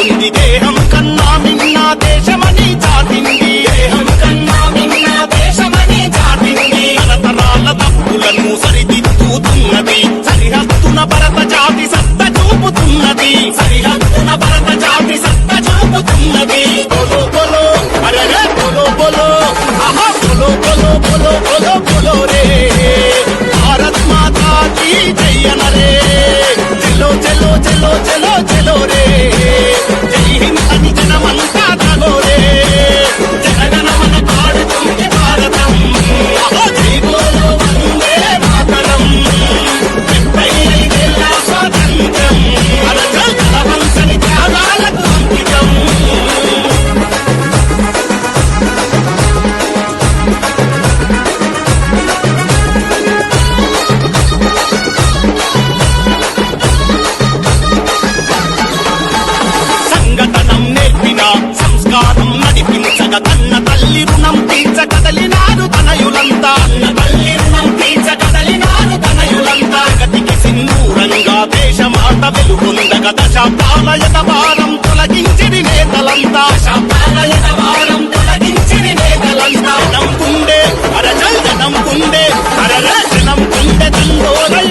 చాటింది దేహం కన్నా మిన్న దేశమని చాటింది దేహం కన్నా మిన్న దేశమని చాటింది తరతరాల తప్పులను సరిదిద్దుతున్నది సరిహద్దున భరత జాతి సత్త చూపుతున్నది సరిహద్దున భరత జాతి సత్త చూపుతున్నది బోలో బోలో అరే బోలో బోలో ఆహా బోలో బోలో బోలో బోలో బోలో రే భారత్ మాతా కీ జై అనరే చలో చలో చలో చలో చలో రే జై హింద్ అని జనమంతా తగోరే జనగణమన పాడుతుంది భారతం జై బోలో వందే మాతరం 75 ఏళ్ల స్వాతంత్ర్యం అరచల్ కలవంశని త్యాగాలకు అంకితం సంఘటనం నేర్పిన సంస్కారం నడిపించగ కన్న తల్లి రుణం తీర్చగలినారు తనయులంతా అన్న తల్లి రుణం తీర్చగలినారు తనయులంతా గతికి సింధూరంగా దేశమాట వెలుగొందగ దశాబ్దాలయత భారం తొలగించిరి నేతలంతా దశాబ్దాలయత భారం తొలగించిరి నేతలంతా జనం కుండే అరచల్ జనం కుండే అరర జనం కుండే తండోరై